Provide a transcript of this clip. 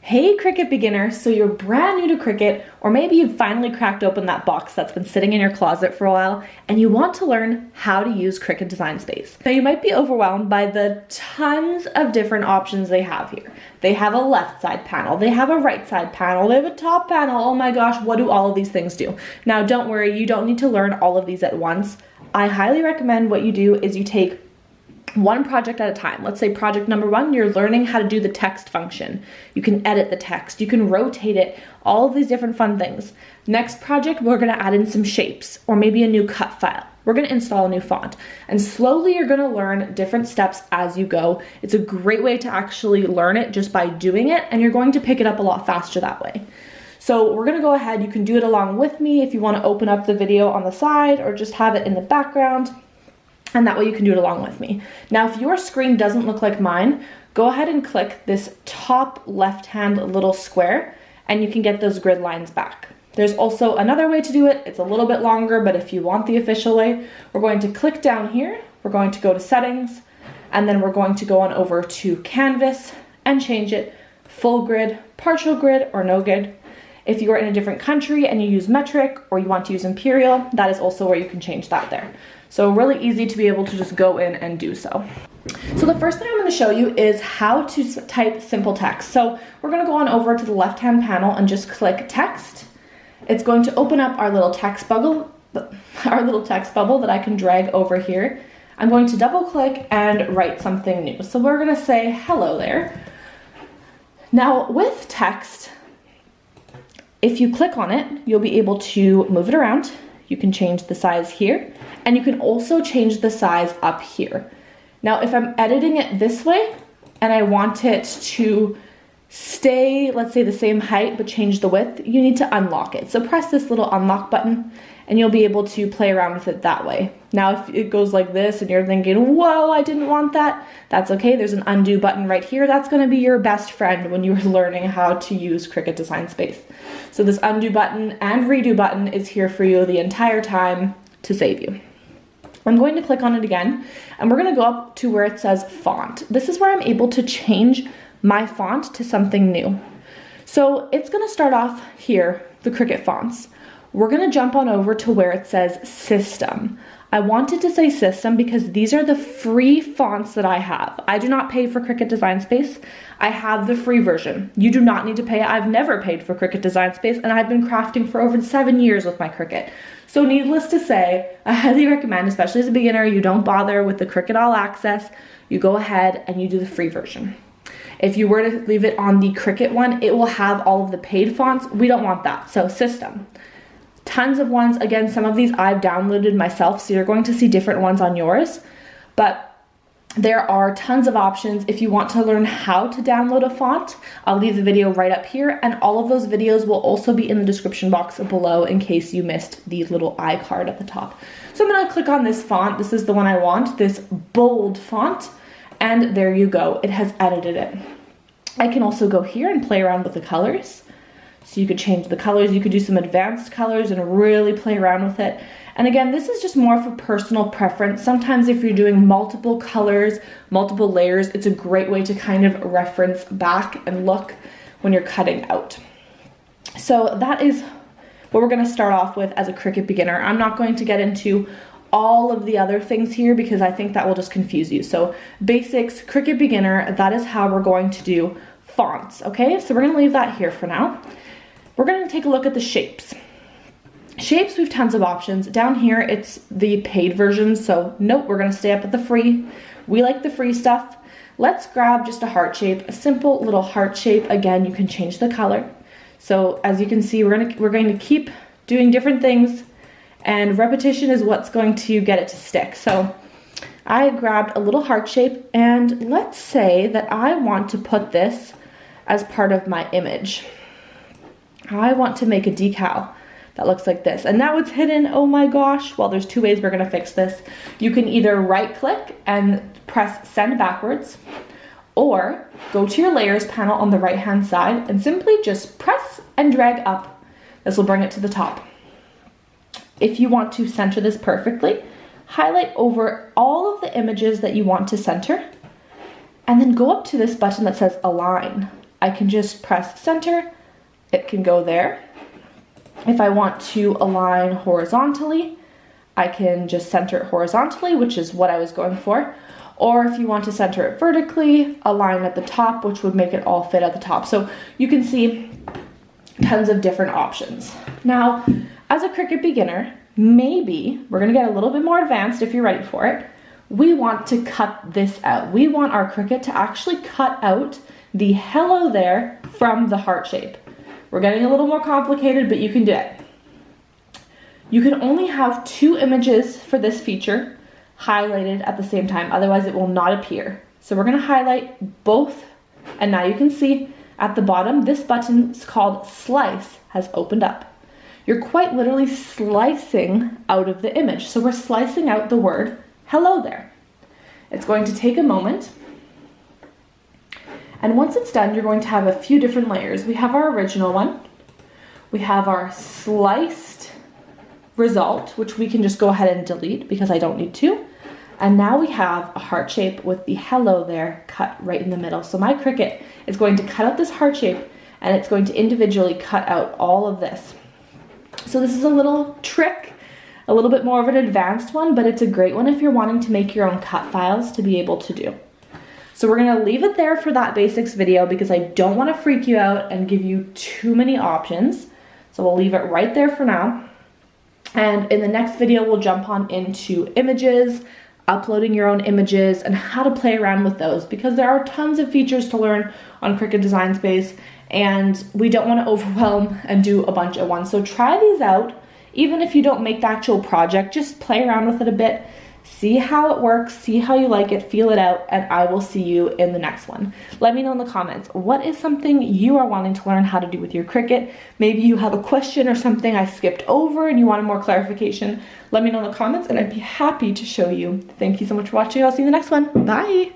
Hey Cricut beginner, so you're brand new to Cricut, or maybe you've finally cracked open that box that's been sitting in your closet for a while and you want to learn how to use Cricut Design Space. Now you might be overwhelmed by the tons of different options they have here. They have a left side panel, they have a right side panel, they have a top panel. Oh my gosh, what do all of these things do? Now don't worry, you don't need to learn all of these at once. I highly recommend what you do is you take one project at a time. Let's say project number one, you're learning how to do the text function. You can edit the text, you can rotate it, all of these different fun things. Next project, we're gonna add in some shapes or maybe a new cut file. We're gonna install a new font, and slowly you're gonna learn different steps as you go. It's a great way to actually learn it just by doing it, and you're going to pick it up a lot faster that way. So we're gonna go ahead, you can do it along with me if you wanna open up the video on the side or just have it in the background. And that way you can do it along with me. Now, if your screen doesn't look like mine, go ahead and click this top left-hand little square and you can get those grid lines back. There's also another way to do it. It's a little bit longer, but if you want the official way, we're going to click down here. We're going to go to settings, and then we're going to go on over to canvas and change it full grid, partial grid, or no grid. If you are in a different country and you use metric or you want to use imperial, that is also where you can change that there. So really easy to be able to just go in and do so. So the first thing I'm going to show you is how to type simple text. So we're going to go on over to the left-hand panel and just click text. It's going to open up our little text bubble that I can drag over here. I'm going to double click and write something new. So we're going to say hello there. Now with text, if you click on it, you'll be able to move it around. You can change the size here, and you can also change the size up here. Now, if I'm editing it this way and I want it to stay, let's say, the same height but change the width, you need to unlock it. So press this little unlock button and you'll be able to play around with it that way. Now, if it goes like this and you're thinking, whoa, I didn't want that, that's okay. There's an undo button right here. That's going to be your best friend when you're learning how to use Cricut Design Space. So this undo button and redo button is here for you the entire time to save you. I'm going to click on it again, and we're going to go up to where it says font. This is where I'm able to change my font to something new. So it's going to start off here, the Cricut fonts. We're going to jump on over to where it says system. I wanted to say system because these are the free fonts that I have. I do not pay for Cricut Design Space. I have the free version. You do not need to pay. I've never paid for Cricut Design Space, and I've been crafting for over 7 years with my Cricut. So needless to say, I highly recommend, especially as a beginner, you don't bother with the Cricut All Access. You go ahead and you do the free version. If you were to leave it on the Cricut one, it will have all of the paid fonts. We don't want that. So system. Tons of ones. Again, some of these I've downloaded myself, so you're going to see different ones on yours. But there are tons of options. If you want to learn how to download a font, I'll leave the video right up here, and all of those videos will also be in the description box below in case you missed the little iCard at the top. So I'm going to click on this font. This is the one I want, this bold font, and there you go. It has edited it. I can also go here and play around with the colors. So you could change the colors, you could do some advanced colors and really play around with it. And again, this is just more for personal preference. Sometimes if you're doing multiple colors, multiple layers, it's a great way to kind of reference back and look when you're cutting out. So that is what we're going to start off with as a Cricut beginner. I'm not going to get into all of the other things here because I think that will just confuse you. So basics, Cricut beginner, that is how we're going to do fonts. Okay, so we're going to leave that here for now. We're going to take a look at the shapes. Shapes, we have tons of options. Down here, it's the paid version, so nope, we're going to stay up at the free. We like the free stuff. Let's grab just a heart shape, a simple little heart shape. Again, you can change the color. So as you can see, we're going to keep doing different things, and repetition is what's going to get it to stick. So I grabbed a little heart shape, and let's say that I want to put this as part of my image. I want to make a decal that looks like this. And now it's hidden. Oh my gosh. Well, there's two ways we're going to fix this. You can either right click and press send backwards, or go to your layers panel on the right hand side and simply just press and drag up. This will bring it to the top. If you want to center this perfectly, highlight over all of the images that you want to center, and then go up to this button that says align. I can just press center, it can go there. If I want to align horizontally, I can just center it horizontally, which is what I was going for. Or if you want to center it vertically, align at the top, which would make it all fit at the top. So you can see tons of different options. Now, as a Cricut beginner, maybe we're gonna get a little bit more advanced if you're ready for it. We want to cut this out. We want our Cricut to actually cut out the hello there from the heart shape. We're getting a little more complicated, but you can do it. You can only have 2 images for this feature highlighted at the same time, otherwise it will not appear. So we're gonna highlight both, and now you can see at the bottom, this button is called Slice has opened up. You're quite literally slicing out of the image. So we're slicing out the word hello there. It's going to take a moment. And once it's done, you're going to have a few different layers. We have our original one. We have our sliced result, which we can just go ahead and delete because I don't need to. And now we have a heart shape with the hello there cut right in the middle. So my Cricut is going to cut out this heart shape, and it's going to individually cut out all of this. So this is a little trick, a little bit more of an advanced one, but it's a great one if you're wanting to make your own cut files to be able to do. So we're gonna leave it there for that basics video because I don't wanna freak you out and give you too many options. So we'll leave it right there for now. And in the next video, we'll jump on into images, uploading your own images, and how to play around with those because there are tons of features to learn on Cricut Design Space, and we don't want to overwhelm and do a bunch at once. So try these out. Even if you don't make the actual project, just play around with it a bit, see how it works, see how you like it, feel it out, and I will see you in the next one. Let me know in the comments, what is something you are wanting to learn how to do with your Cricut? Maybe you have a question or something I skipped over and you wanted more clarification. Let me know in the comments and I'd be happy to show you. Thank you so much for watching. I'll see you in the next one. Bye.